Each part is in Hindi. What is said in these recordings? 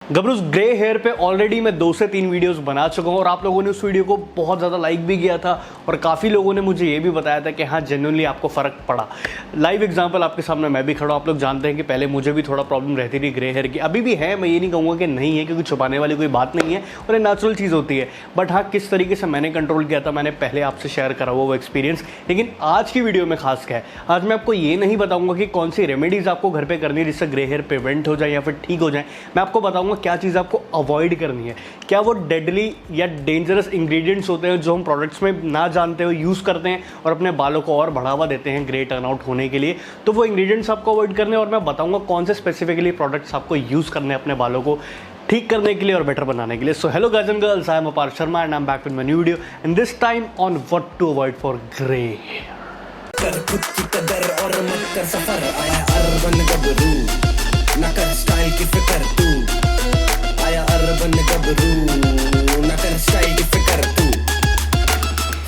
गबरूस ग्रे हेयर पे ऑलरेडी मैं 2 से 3 वीडियोस बना चुका हूँ और आप लोगों ने उस वीडियो को बहुत ज़्यादा लाइक भी किया था और काफ़ी लोगों ने मुझे ये भी बताया था कि हाँ जेन्युइनली आपको फ़र्क पड़ा। लाइव एग्जांपल आपके सामने मैं भी खड़ा हूँ। आप लोग जानते हैं कि पहले मुझे भी थोड़ा प्रॉब्लम रहती थी ग्रे हेयर की, अभी भी है, मैं ये नहीं कहूँगा कि नहीं है, क्योंकि छुपाने वाली कोई बात नहीं है और ये नेचुरल चीज़ होती है। बट हाँ, किस तरीके से मैंने कंट्रोल किया था मैंने पहले आपसे शेयर करा हुआ वो एक्सपीरियंस। लेकिन आज की वीडियो में खास क्या है, आज मैं आपको ये नहीं बताऊँगा कि कौन सी रेमेडीज़ आपको घर पर करनी है जिससे ग्रे हेयर प्रिवेंट हो जाए या फिर ठीक हो जाए। मैं आपको बताऊँगा क्या चीज़ आपको अवॉइड करनी है, क्या वो डेडली या डेंजरस इंग्रेडिएंट्स होते हैं जो हम प्रोडक्ट्स में ना जानते हो यूज़ करते हैं और अपने बालों को और बढ़ावा देते हैं ग्रे टर्नआउट होने के लिए। तो वो इंग्रेडिएंट्स आपको अवॉइड करने और मैं बताऊंगा कौन से स्पेसिफिकली प्रोडक्ट्स आपको यूज़ करने हैं अपने बालों को ठीक करने के लिए और बेटर बनाने के लिए। So hello guys and girls, I am Apar Sharma and I am back with my new video and this time on what to avoid for grey hair. कर खुद की कदर और मत कर सफर, आया अर्बन गबरू, ना कर स्टाइल की फिक्र तू, आया अर्बन गबरू, ना कर स्टाइल की फिक्र तू।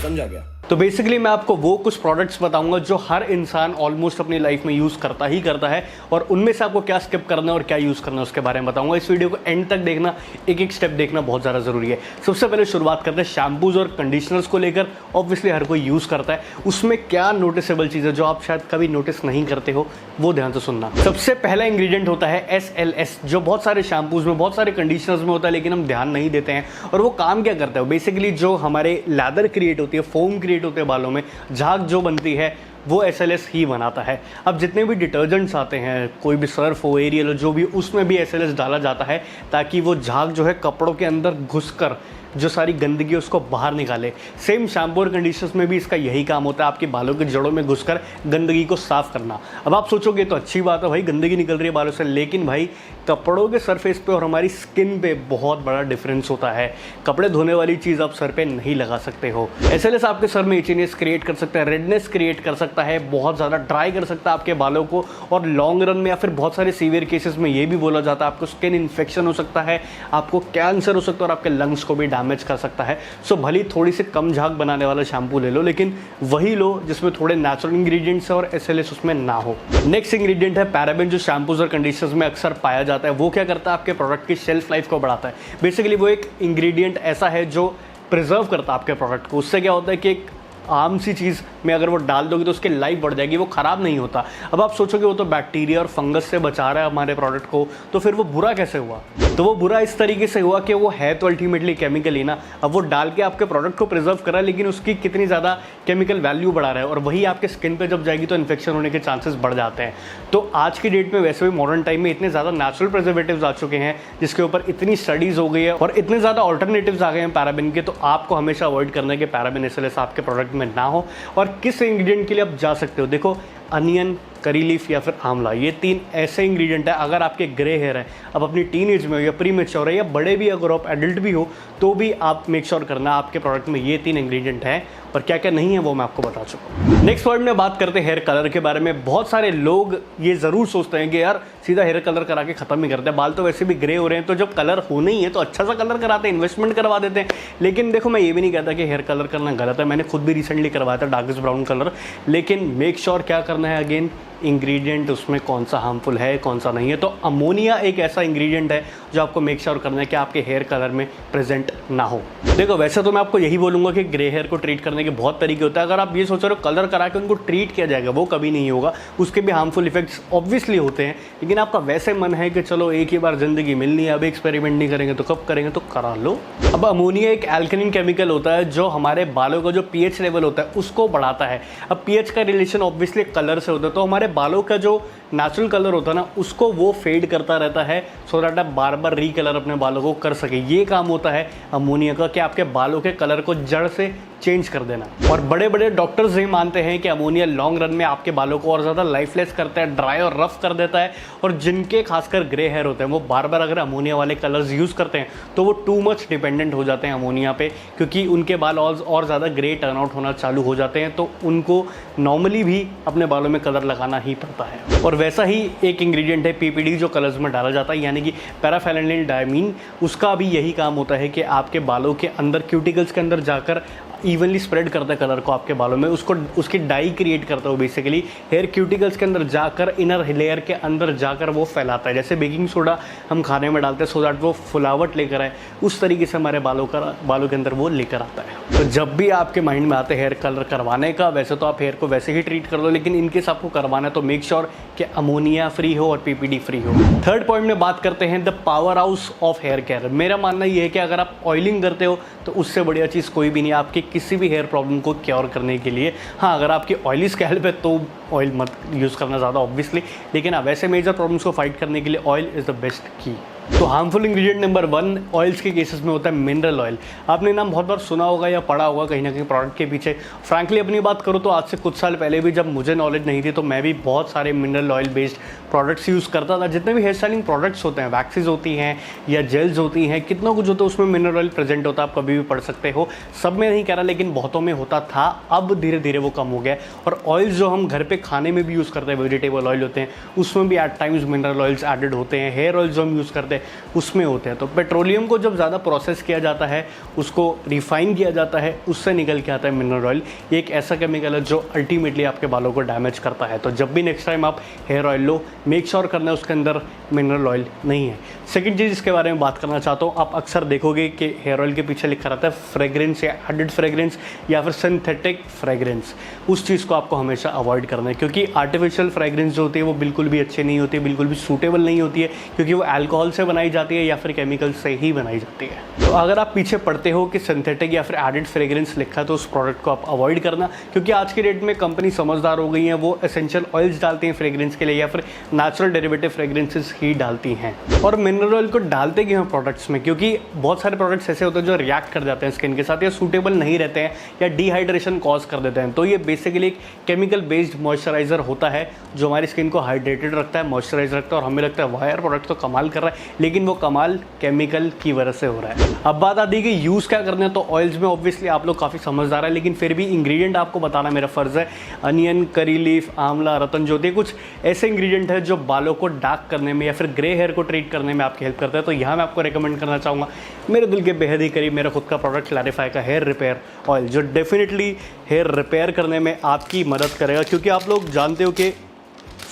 समझा गया? तो बेसिकली मैं आपको वो कुछ प्रोडक्ट्स बताऊंगा जो हर इंसान ऑलमोस्ट अपनी लाइफ में यूज़ करता ही करता है और उनमें से आपको क्या स्किप करना है और क्या यूज़ करना है उसके बारे में बताऊंगा। इस वीडियो को एंड तक देखना, एक एक स्टेप देखना बहुत ज़्यादा ज़रूरी है। सबसे पहले शुरुआत करते हैं शैम्पूज़ और कंडीशनर्स को लेकर। ऑब्वियसली हर कोई यूज़ करता है, उसमें क्या नोटिसेबल चीज़ है जो आप शायद कभी नोटिस नहीं करते हो, वो ध्यान से सुनना। सबसे पहला इंग्रेडिएंट होता है SLS, जो बहुत सारे शैम्पूज़ में बहुत सारे कंडीशनर्स में होता है लेकिन हम ध्यान नहीं देते हैं। और वो काम क्या करता है, बेसिकली जो हमारे लैदर क्रिएट होती है, फोम क्रिएट होते हैं बालों में, झाग जो बनती है वो SLS ही बनाता है। अब जितने भी डिटर्जेंट्स आते हैं, कोई भी सर्फ हो, एरियल हो, जो भी, उसमें भी SLS डाला जाता है ताकि वो झाग जो है कपड़ों के अंदर घुसकर जो सारी गंदगी उसको बाहर निकाले। सेम शैम्पू और कंडीशनर्स में भी इसका यही काम होता है, आपके बालों के जड़ों में घुसकर गंदगी को साफ करना। अब आप सोचोगे तो अच्छी बात है भाई, गंदगी निकल रही है बालों से, लेकिन भाई कपड़ों के सरफेस पे और हमारी स्किन पे बहुत बड़ा डिफरेंस होता है। कपड़े धोने वाली चीज़ आप सर पे नहीं लगा सकते हो। SLS आपके सर में इचीनेस क्रिएट कर सकता है, रेडनेस क्रिएट कर सकता है, बहुत ज़्यादा ड्राई कर सकता है आपके बालों को और लॉन्ग रन में या फिर बहुत सारे सीवियर केसेस में ये भी बोला जाता है आपको स्किन इन्फेक्शन हो सकता है, आपको कैंसर हो सकता है और आपके लंग्स को भी डैमेज कर सकता है। सो भली थोड़ी सी कम झाग बनाने वाला शैम्पू ले लो, लेकिन वही लो जिसमें थोड़े नेचुरल इंग्रेडिएंट्स है और SLS उसमें ना हो। नेक्स्ट इंग्रेडिएंट है पैराबेन, जो शैम्पूज और कंडीशनर्स में अक्सर पाया जाता है। वो क्या करता है, आपके प्रोडक्ट की शेल्फ लाइफ को बढ़ाता है। बेसिकली वो एक इंग्रेडिएंट ऐसा है जो प्रिजर्व करता है आपके प्रोडक्ट को। उससे क्या होता है कि एक आम सी चीज़ में अगर वो डाल दोगे तो उसकी लाइफ बढ़ जाएगी, वो ख़राब नहीं होता। अब आप सोचोगे वो तो बैक्टीरिया और फंगस से बचा रहा है हमारे प्रोडक्ट को, तो फिर वो बुरा कैसे हुआ? तो वो बुरा इस तरीके से हुआ कि वो है तो अल्टीमेटली केमिकल ही ना। अब वो डाल के आपके प्रोडक्ट को प्रिजर्व करा, लेकिन उसकी कितनी ज़्यादा केमिकल वैल्यू बढ़ा रहा है और वही आपके स्किन पे जब जाएगी तो इन्फेक्शन होने के चांसेस बढ़ जाते हैं। तो आज की डेट में वैसे भी मॉडर्न टाइम में इतने ज़्यादा नेचुरल प्रिजर्वेटिव्स आ चुके हैं जिसके ऊपर इतनी स्टडीज़ हो गई है और इतने ज़्यादा ऑल्टरनेटिव्स आ गए हैं पैराबेन के, तो आपको हमेशा अवॉइड करना है कि पैराबेन SLS आपके प्रोडक्ट में ना हो। और किस इंग्रेडिएंट के लिए आप जा सकते हो, देखो अनियन, करी लीफ या फिर आंवला, ये 3 ऐसे इंग्रेडिएंट है। अगर आपके ग्रे हेयर है, अब अपनी टीनेज में हो या प्रीमेच्योर है या बड़े भी, अगर आप एडल्ट भी हो, तो भी आप मेक श्योर करना आपके प्रोडक्ट में ये 3 इंग्रेडिएंट हैं और क्या क्या नहीं है वो मैं आपको बता चुका हूँ। नेक्स्ट पॉइंट में बात करते हैं हेयर कलर के बारे में। बहुत सारे लोग ये ज़रूर सोचते हैं कि यार सीधा हेयर कलर करा के ख़त्म ही करते हैं, बाल तो वैसे भी ग्रे हो रहे हैं, तो जब कलर होना ही है तो अच्छा सा कलर कराते हैं, इन्वेस्टमेंट करवा देते हैं। लेकिन देखो, मैं ये भी नहीं कहता कि हेयर कलर करना गलत है, मैंने खुद भी रिसेंटली करवाया था डार्केस्ट ब्राउन कलर। लेकिन मेक श्योर क्या करना है, अगेन इंग्रेडिएंट उसमें कौन सा हार्मफुल है कौन सा नहीं है। तो अमोनिया एक ऐसा इंग्रेडिएंट है जो आपको मेक श्योर करना है कि आपके हेयर कलर में प्रेजेंट ना हो। देखो वैसे तो मैं आपको यही बोलूँगा कि ग्रे हेयर को ट्रीट करने के बहुत तरीके होते हैं। अगर आप ये सोच रहे हो कलर करा के उनको ट्रीट किया जाएगा, वो कभी नहीं होगा, उसके भी हार्मफुल इफेक्ट्स ऑब्वियसली होते हैं। लेकिन आपका वैसे मन है कि चलो एक ही बार ज़िंदगी मिलनी है, अब एक्सपेरिमेंट नहीं करेंगे तो कब करेंगे, तो करा लो। अब अमोनिया एक एल्कलिन केमिकल होता है जो हमारे बालों का जो pH लेवल होता है उसको बढ़ाता है। अब pH का रिलेशन ऑब्वियसली कलर से होता है, तो हमारे बालों का जो नेचुरल कलर होता है ना, उसको वो फेड करता रहता है सो दैट आप बार बार रीकलर अपने बालों को कर सके। ये काम होता है अमोनिया का कि आपके बालों के कलर को जड़ से चेंज कर देना। और बड़े बड़े डॉक्टर्स ये मानते हैं कि अमोनिया लॉन्ग रन में आपके बालों को और ज़्यादा लाइफलेस करता है, ड्राई और रफ कर देता है। और जिनके खासकर ग्रे हेयर होते हैं वो बार बार अगर अमोनिया वाले कलर्स यूज़ करते हैं तो वो टू मच डिपेंडेंट हो जाते हैं अमोनिया पे, क्योंकि उनके बाल और ज़्यादा ग्रे टर्नआउट होना चालू हो जाते हैं। तो उनको नॉर्मली भी अपने बालों में कलर लगाना ही पड़ता है। और वैसा ही एक इंग्रेडिएंट है PPD जो कलर्स में डाला जाता है, यानी कि पैराफेनिलेनिडामिन। उसका भी यही काम होता है कि आपके बालों के अंदर, क्यूटिकल्स के अंदर जाकर इवनली स्प्रेड करता है कलर को आपके बालों में, उसको उसकी डाई क्रिएट करता है वो बेसिकली हेयर क्यूटिकल्स के अंदर जाकर, इनर लेयर के अंदर जाकर वो फैलाता है। जैसे बेकिंग सोडा हम खाने में डालते हैं सो दैट वो फुलावट लेकर आए, उस तरीके से हमारे बालों के अंदर वो लेकर आता है। तो जब भी आपके माइंड में आते हेयर कलर करवाने का, वैसे तो आप हेयर को वैसे ही ट्रीट कर दो, लेकिन इनकेस आपको करवाना है तो मेक श्योर कि अमोनिया फ्री हो और पीपीडी फ्री हो। थर्ड पॉइंट में बात करते हैं the power house of hair care. मेरा मानना ये है कि अगर आप ऑयलिंग करते हो तो उससे बढ़िया चीज़ कोई भी नहीं है आपके किसी भी हेयर प्रॉब्लम को क्योर करने के लिए। हाँ, अगर आपकी ऑयली स्कैल्प है तो ऑयल मत यूज़ करना ज़्यादा ऑब्वियसली, लेकिन हाँ वैसे मेजर प्रॉब्लम्स को फाइट करने के लिए ऑयल इज़ द बेस्ट की। तो हार्मफुल इंग्रेडिएंट नंबर 1 ऑयल्स के केसेस में होता है मिनरल ऑयल। आपने नाम बहुत बार सुना होगा या पढ़ा होगा कहीं ना कहीं प्रोडक्ट के पीछे। फ्रैंकली अपनी बात करूँ तो आज से कुछ साल पहले भी जब मुझे नॉलेज नहीं थी तो मैं भी बहुत सारे mineral oil based products use करता था। जितने भी हेयर स्टाइलिंग प्रोडक्ट्स होते हैं, वैक्सीज होती हैं या जेल्स होती हैं, कितना कुछ होता है उसमें मिनरल ऑयल प्रेजेंट होता है, आप कभी भी पढ़ सकते हो। सब में नहीं कह रहा लेकिन बहुतों में होता था, अब धीरे धीरे वो कम हो गया। और ऑयल्स जो हम घर पे खाने में भी यूज़ करते हैं, वेजिटेबल ऑयल होते हैं, उसमें भी eight times mineral oils added होते हैं। हेयर ऑयल जो हम यूज़ करते हैं उसमें होते हैं। तो पेट्रोलियम को जब ज़्यादा प्रोसेस किया जाता है, उसको रिफाइन किया जाता है, उससे निकल के आता है मिनरल ऑयल। ये एक ऐसा केमिकल है जो अल्टीमेटली आपके बालों को डैमेज करता है। तो जब भी नेक्स्ट टाइम आप हेयर ऑयल लो, मेक श्योर करना है उसके अंदर मिनरल ऑयल नहीं है। सेकंड चीज़ इसके बारे में बात करना चाहता हूँ, आप अक्सर देखोगे कि हेयर ऑयल के पीछे लिखा रहता है फ्रेग्रेंस या एडेड फ्रेग्रेंस या फिर सिंथेटिक फ्रेग्रेंस। उस चीज़ को आपको हमेशा अवॉइड करना है, क्योंकि आर्टिफिशियल फ्रेग्रेंस जो होती है वो बिल्कुल भी अच्छी नहीं होती है, बिल्कुल भी सूटेबल नहीं होती है, क्योंकि वो अल्कोहल से बनाई जाती है या फिर केमिकल से ही बनाई जाती है। तो अगर आप पीछे पढ़ते हो कि सिंथेटिक या फिर एडेड फ्रेग्रेंस लिखा है तो उस प्रोडक्ट को आप अवॉइड करना, क्योंकि आज के डेट में कंपनी समझदार हो गई है, वो एसेंशियल ऑयल्स डालती हैं फ्रेग्रेंस के लिए या फिर नेचुरल डेरिवेटिव फ्रेग्रेंसेस ही डालती हैं। और मिनरल ऑयल को डालते क्यों हैं प्रोडक्ट्स में, क्योंकि बहुत सारे प्रोडक्ट्स ऐसे होते हैं जो रिएक्ट कर जाते हैं स्किन के साथ या सूटेबल नहीं रहते हैं या डिहाइड्रेशन कॉज कर देते हैं। तो ये बेसिकली एक केमिकल बेस्ड मॉइस्चराइजर होता है जो हमारी स्किन को हाइड्रेटेड रखता है, मॉइस्चराइज रखता है, और हमें लगता है वाह यार प्रोडक्ट तो कमाल कर रहा है, लेकिन वो कमाल केमिकल की वजह से हो रहा है। अब बात आती है कि यूज़ क्या करना है, तो ऑयल्स में ऑब्वियसली आप लोग काफ़ी समझदार है, लेकिन फिर भी इंग्रेडिएंट आपको बताना मेरा फ़र्ज़ है। अनियन, करी लीफ, आंवला, रतन ज्योति, कुछ ऐसे इंग्रेडिएंट है जो बालों को डार्क करने में या फिर ग्रे हेयर को ट्रीट करने में आपकी हेल्प करता है। तो यहाँ मैं आपको रेकमेंड करना चाहूँगा मेरे दिल के बेहद ही करीब मेरा खुद का प्रोडक्ट क्लैरिफाई का हेयर रिपेयर ऑयल, जो डेफिनेटली हेयर रिपेयर करने में आपकी मदद करेगा। क्योंकि आप लोग जानते हो कि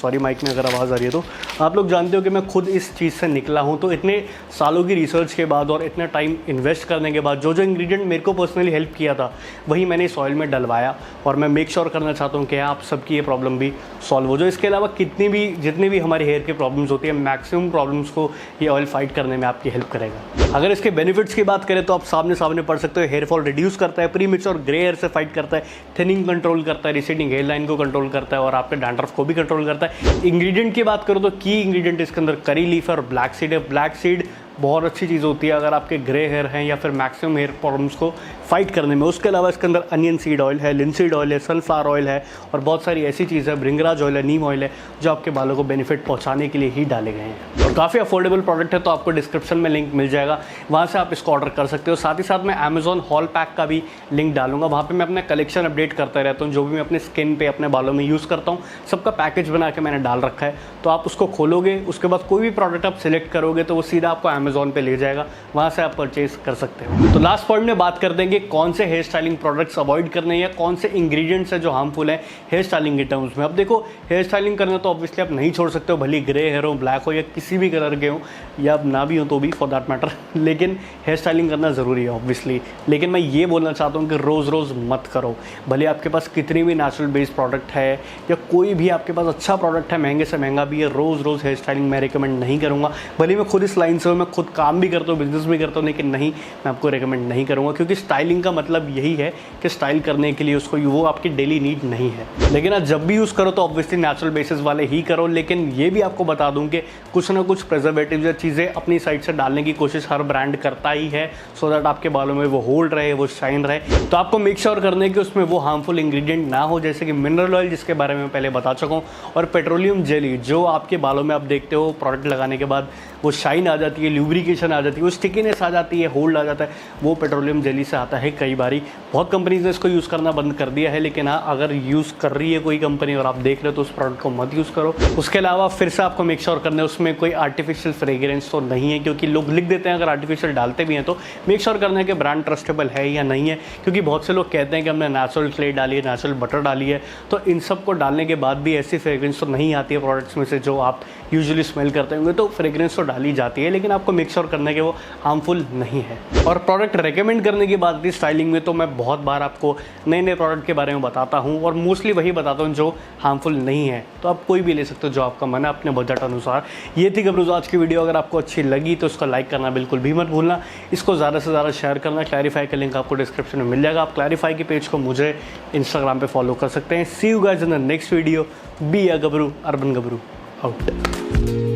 सॉरी माइक में अगर आवाज़ आ रही है तो आप लोग जानते हो कि मैं खुद इस चीज़ से निकला हूँ। तो इतने सालों की रिसर्च के बाद और इतना टाइम इन्वेस्ट करने के बाद जो जो इंग्रेडिएंट मेरे को पर्सनली हेल्प किया था वही मैंने इस ऑयल में डलवाया, और मैं मेक श्योर करना चाहता हूँ कि आप सबकी ये प्रॉब्लम भी सॉल्व हो जाए। इसके अलावा जितनी भी हमारे हेयर की प्रॉब्लम्स होती है, मैक्सिमम प्रॉब्लम्स को ये ऑयल फाइट करने में आपकी हेल्प करेगा। अगर इसके बेनिफिट्स की बात करें तो आप सामने पढ़ सकते हो। हेयर फॉल रिड्यूस करता है, प्रीमेच्योर ग्रे हेयर से फाइट करता है, थिनिंग कंट्रोल करता है, रिसीडिंग हेयर लाइन को कंट्रोल करता है, और आपके डैंड्रफ को भी कंट्रोल करता है। इंग्रेडिएंट की बात करूँ तो की इंग्रेडिएंट इसके अंदर करी लीफ और ब्लैक सीड है। ब्लैक सीड बहुत अच्छी चीज़ होती है अगर आपके ग्रे हेयर हैं या फिर मैक्सिमम हेयर प्रॉब्लम्स को फाइट करने में। उसके अलावा इसके अंदर अनियन सीड ऑयल है, लिनसीड ऑयल है, सनफ्लावर ऑयल है, और बहुत सारी ऐसी चीज़ है, भृंगराज ऑयल है, नीम ऑयल है, जो आपके बालों को बेनिफिट पहुंचाने के लिए ही डाले गए हैं। और काफ़ी अफोर्डेबल प्रोडक्ट है, तो आपको डिस्क्रिप्शन में लिंक मिल जाएगा, वहाँ से आप इसको ऑर्डर कर सकते हो। साथ ही साथ मैं अमेजॉन हॉल पैक का भी लिंक डालूंगा, वहाँ पर मैं अपना कलेक्शन अपडेट करता रहता हूँ, जो भी मैं अपने स्किन पर अपने बालों में यूज़ करता हूँ सबका पैकेज बना के मैंने डाल रखा है। तो आप उसको खोलोगे, उसके बाद कोई भी प्रोडक्ट आप सिलेक्ट करोगे तो वो सीधा आपको अमेजॉन पर ले जाएगा, वहाँ से आप परचेज कर सकते हो। तो लास्ट पॉइंट में बात कर देंगे कौन से हेयर स्टाइलिंग प्रोडक्ट्स अवॉइड करने हैं या कौन से इंग्रेडिएंट्स हैं जो हार्मफुल है हेयर स्टाइलिंग के टर्म्स में। अब देखो, हेयर स्टाइलिंग करना तो ऑब्वियसली आप नहीं छोड़ सकते हो, भले ग्रे हेयर हो, ब्लैक हो या किसी भी कलर के हो, या ना भी हो तो भी फॉर दैट मैटर, लेकिन हेयर स्टाइलिंग करना ज़रूरी है ऑब्वियसली। लेकिन मैं ये बोलना चाहता हूँ कि रोज़ रोज़ मत करो। भले आपके पास कितनी भी नेचुरल बेस्ड प्रोडक्ट है या कोई भी आपके पास अच्छा प्रोडक्ट है, महंगे से महंगा भी है, रोज़ रोज़ हेयर स्टाइलिंग मैं रिकमेंड नहीं करूँगा। भले मैं खुद इस लाइन से हूँ, मैं खुद काम भी करता हूँ, बिजनेस भी करता हूँ, लेकिन नहीं, मैं आपको रेकमेंड नहीं करूँगा, क्योंकि स्टाइलिंग का मतलब यही है कि स्टाइल करने के लिए उसको वो आपकी डेली नीड नहीं है। लेकिन आप जब भी यूज़ करो तो ऑब्वियसली नेचुरल बेसिस वाले ही करो। लेकिन ये भी आपको बता दूं कि कुछ ना कुछ प्रिजर्वेटिव या चीज़ें अपनी साइड से डालने की कोशिश हर ब्रांड करता ही है, सो दैट आपके बालों में वो होल्ड रहे, वो शाइन रहे। तो आपको मेक श्योर करने कि उसमें वो हार्मफुल इंग्रेडिएंट ना हो, जैसे कि मिनरल ऑयल जिसके बारे में पहले बता चुका हूँ, और पेट्रोलियम जेली जो आपके बालों में आप देखते हो प्रोडक्ट लगाने के बाद वो शाइन आ जाती है, ल्यूब्रिकेशन आ जाती है, वो स्टिकीनेस आ जाती है, होल्ड आ जाता है, वो पेट्रोलियम जेली से आता है। कई बारी बहुत कंपनीज ने इसको यूज़ करना बंद कर दिया है, लेकिन हाँ अगर यूज़ कर रही है कोई कंपनी और आप देख रहे हो तो उस प्रोडक्ट को मत यूज़ करो। उसके अलावा फिर से आपको मेक श्योर करना है उसमें कोई आर्टिफिशियल फ्रेग्रेंस तो नहीं है, क्योंकि लोग लिख देते हैं अगर आर्टिफिशियल डालते भी हैं तो मेक श्योर करना है कि ब्रांड ट्रस्टेबल है या नहीं है, क्योंकि बहुत से लोग कहते हैं कि हमने नेचुरल क्ले डाली है, नेचुरल बटर डाली है, तो इन सब को डालने के बाद भी ऐसी फ्रेग्रेंस तो नहीं आती है प्रोडक्ट्स में से जो आप यूजुअली स्मेल करते होंगे। तो फ्रेग्रेंस तो डाली जाती है, लेकिन आपको मेक श्योर करना है कि वो हार्मफुल नहीं है। और प्रोडक्ट रेकमेंड करने की बात थी स्टाइलिंग में, तो मैं बहुत बार आपको नए नए प्रोडक्ट के बारे में बताता हूँ और मोस्टली वही बताता हूँ जो हार्मफुल नहीं है। तो आप कोई भी ले सकते हो जो आपका मन है अपने बजट अनुसार। ये थी गबरूज आज की वीडियो। अगर आपको अच्छी लगी तो इसको लाइक करना बिल्कुल भी मत भूलना, इसको ज़्यादा से ज़्यादा शेयर करना। क्लैरिफाई का लिंक आपको डिस्क्रिप्शन में मिल जाएगा। आप क्लैरिफाई की पेज को मुझे इंस्टाग्राम पे फॉलो कर सकते हैं। See you guys in the next video. Be a गबरू, अर्बन गबरू आउट।